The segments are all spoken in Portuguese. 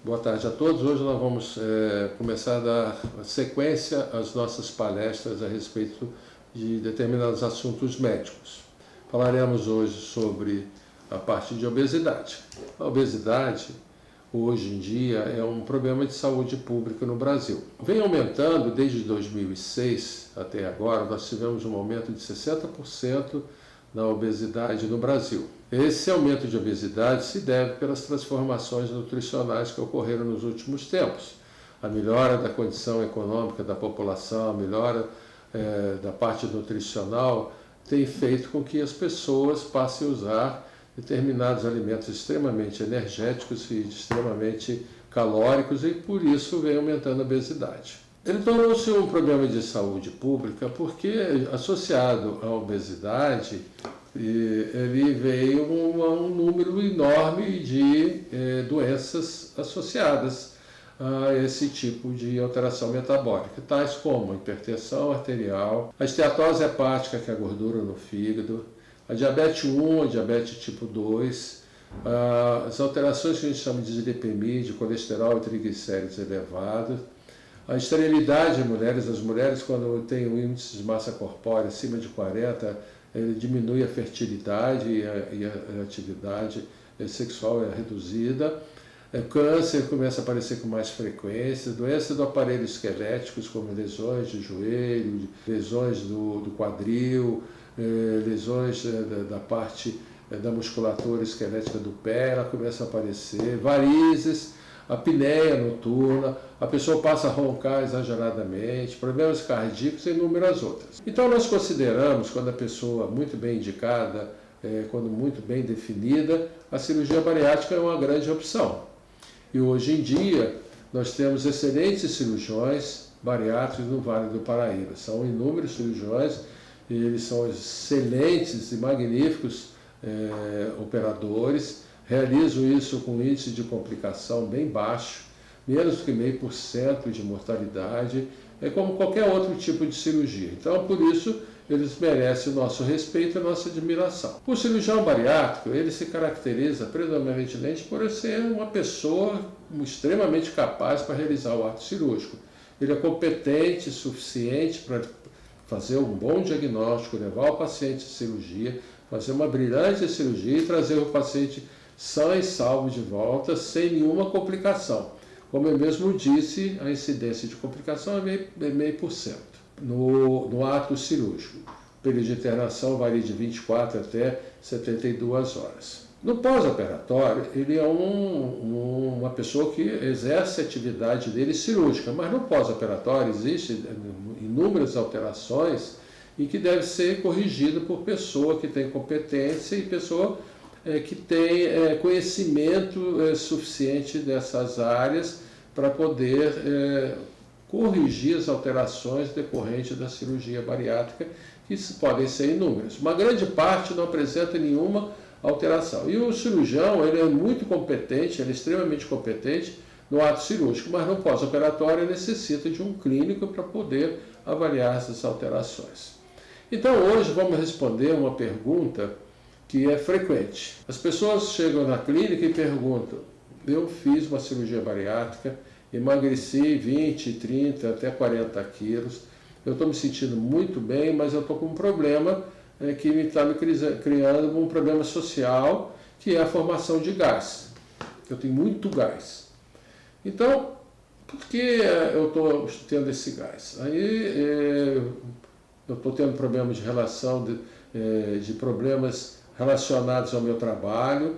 Boa tarde a todos. Hoje nós vamos começar a dar sequência às nossas palestras a respeito de determinados assuntos médicos. Falaremos hoje sobre a parte de obesidade. A obesidade, hoje em dia, é um problema de saúde pública no Brasil. Vem aumentando desde 2006 até agora, nós tivemos um aumento de 60% na obesidade no Brasil. Esse aumento de obesidade se deve pelas transformações nutricionais que ocorreram nos últimos tempos. A melhora da condição econômica da população, a melhora da parte nutricional tem feito com que as pessoas passem a usar determinados alimentos extremamente energéticos e extremamente calóricos e por isso vem aumentando a obesidade. Ele tornou-se um problema de saúde pública porque, associado à obesidade, ele veio um número enorme de doenças associadas a esse tipo de alteração metabólica, tais como a hipertensão arterial, a esteatose hepática, que é a gordura no fígado, a diabetes 1, a diabetes tipo 2, as alterações que a gente chama de dislipemia, de colesterol e triglicéridos elevados, a esterilidade em mulheres, as mulheres quando têm um índice de massa corpórea acima de 40, ele diminui a fertilidade e a atividade sexual é reduzida. Câncer começa a aparecer com mais frequência, doenças do aparelho esqueléticos como lesões de joelho, lesões do quadril, lesões da parte da musculatura esquelética do pé, ela começa a aparecer, varizes, a apneia noturna, a pessoa passa a roncar exageradamente, problemas cardíacos e inúmeras outras. Então nós consideramos, quando a pessoa muito bem indicada, quando muito bem definida, a cirurgia bariátrica é uma grande opção. E hoje em dia nós temos excelentes cirurgiões bariátricos no Vale do Paraíba. São inúmeros cirurgiões, e eles são excelentes e magníficos operadores, realizam isso com índice de complicação bem baixo, menos do que 0,5% de mortalidade, como qualquer outro tipo de cirurgia. Então, por isso, eles merecem o nosso respeito e a nossa admiração. O cirurgião bariátrico, ele se caracteriza predominantemente por ser uma pessoa extremamente capaz para realizar o ato cirúrgico. Ele é competente, suficiente para fazer um bom diagnóstico, levar o paciente à cirurgia, fazer uma brilhante cirurgia e trazer o paciente são e salvo de volta, sem nenhuma complicação. Como eu mesmo disse, a incidência de complicação é 0,5% no ato cirúrgico. O período de internação varia de 24 até 72 horas. No pós-operatório, ele é uma pessoa que exerce a atividade dele cirúrgica, mas no pós-operatório existem inúmeras alterações e que deve ser corrigido por pessoa que tem competência e pessoa que tem conhecimento suficiente dessas áreas para poder corrigir as alterações decorrentes da cirurgia bariátrica, que podem ser inúmeras. Uma grande parte não apresenta nenhuma alteração. E o cirurgião, ele é muito competente, ele é extremamente competente no ato cirúrgico, mas no pós-operatório necessita de um clínico para poder avaliar essas alterações. Então, hoje vamos responder uma pergunta que é frequente. As pessoas chegam na clínica e perguntam: eu fiz uma cirurgia bariátrica, emagreci 20, 30, até 40 quilos, eu estou me sentindo muito bem, mas eu estou com um problema que está me criando um problema social, que é a formação de gás. Eu tenho muito gás. Então, por que eu estou tendo esse gás? Aí eu estou tendo problemas de relação, de problemas relacionados ao meu trabalho.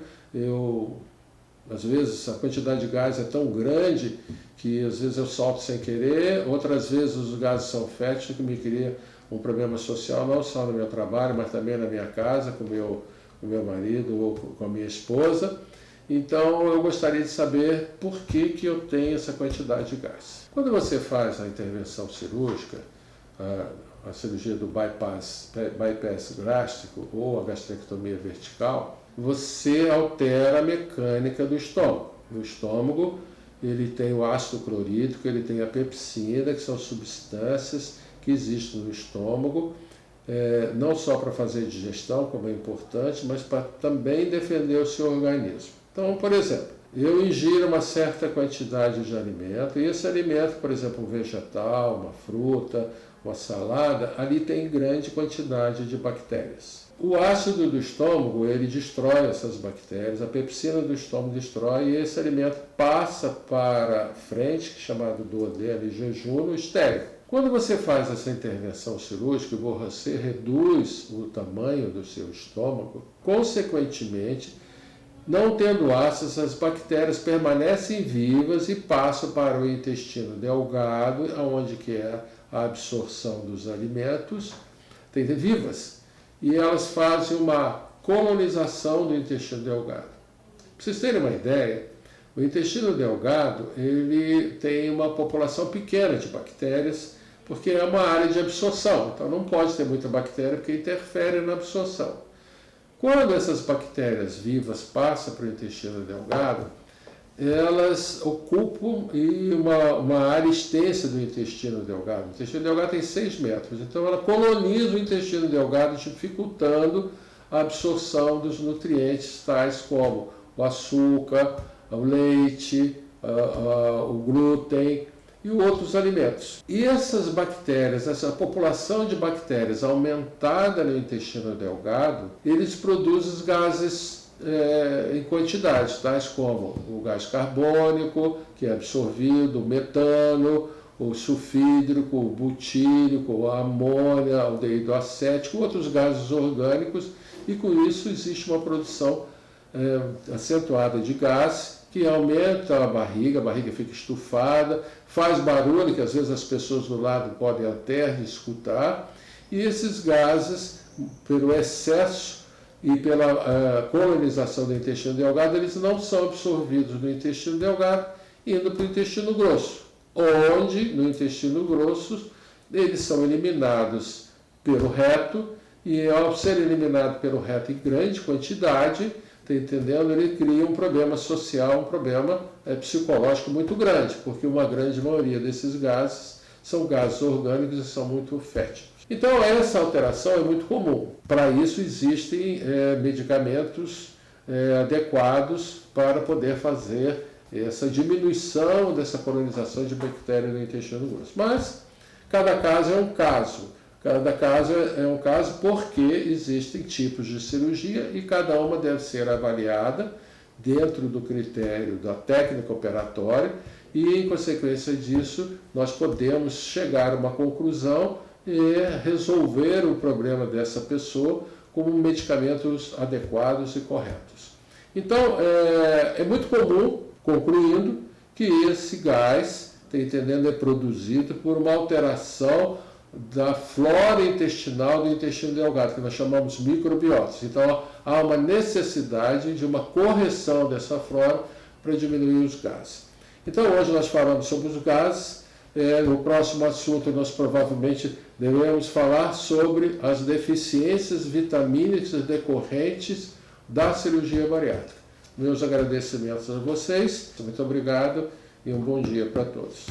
Às vezes a quantidade de gás é tão grande que às vezes eu solto sem querer, outras vezes os gases são fétidos que me cria um problema social, não só no meu trabalho, mas também na minha casa, com o meu marido ou com a minha esposa. Então eu gostaria de saber por que eu tenho essa quantidade de gás. Quando você faz a intervenção cirúrgica, a cirurgia do bypass gástrico ou a gastrectomia vertical, você altera a mecânica do estômago. No estômago, ele tem o ácido clorídrico, ele tem a pepsina, que são substâncias que existem no estômago, não só para fazer digestão, como é importante, mas para também defender o seu organismo. Então, por exemplo, eu ingiro uma certa quantidade de alimento, e esse alimento, por exemplo, um vegetal, uma fruta, uma salada, ali tem grande quantidade de bactérias. O ácido do estômago, ele destrói essas bactérias, a pepsina do estômago destrói, e esse alimento passa para frente, que é chamado duodeno e jejum, estéril. Quando você faz essa intervenção cirúrgica, você reduz o tamanho do seu estômago, consequentemente, não tendo ácidos, as bactérias permanecem vivas e passam para o intestino delgado, onde que é a absorção dos alimentos, vivas, e elas fazem uma colonização do intestino delgado. Para vocês terem uma ideia, o intestino delgado ele tem uma população pequena de bactérias, porque é uma área de absorção, então não pode ter muita bactéria porque interfere na absorção. Quando essas bactérias vivas passam para o intestino delgado, elas ocupam uma área extensa do intestino delgado. O intestino delgado tem 6 metros, então ela coloniza o intestino delgado, dificultando a absorção dos nutrientes tais como o açúcar, o leite, o glúten e outros alimentos. E essas bactérias, essa população de bactérias aumentada no intestino delgado, eles produzem gases em quantidades, tais como o gás carbônico, que é absorvido, o metano, o sulfídrico, o butírico, a amônia, o aldeído acético, outros gases orgânicos, e com isso existe uma produção acentuada de gás, que aumenta a barriga fica estufada, faz barulho, que às vezes as pessoas do lado podem até escutar, e esses gases, pelo excesso e pela colonização do intestino delgado, eles não são absorvidos no intestino delgado, indo para o intestino grosso, onde, no intestino grosso, eles são eliminados pelo reto, e ao ser eliminado pelo reto em grande quantidade, entendendo? Ele cria um problema social, um problema psicológico muito grande, porque uma grande maioria desses gases são gases orgânicos e são muito fétidos. Então, essa alteração é muito comum. Para isso, existem medicamentos adequados para poder fazer essa diminuição dessa colonização de bactérias no intestino grosso. Mas, cada caso é um caso. Cada caso é um caso porque existem tipos de cirurgia e cada uma deve ser avaliada dentro do critério da técnica operatória e, em consequência disso, nós podemos chegar a uma conclusão e resolver o problema dessa pessoa com medicamentos adequados e corretos. Então, é muito comum, concluindo, que esse gás, é produzido por uma alteração da flora intestinal do intestino delgado, que nós chamamos microbiota. Então, há uma necessidade de uma correção dessa flora para diminuir os gases. Então, hoje nós falamos sobre os gases. No próximo assunto, nós provavelmente devemos falar sobre as deficiências vitamínicas decorrentes da cirurgia bariátrica. Meus agradecimentos a vocês, muito obrigado e um bom dia para todos.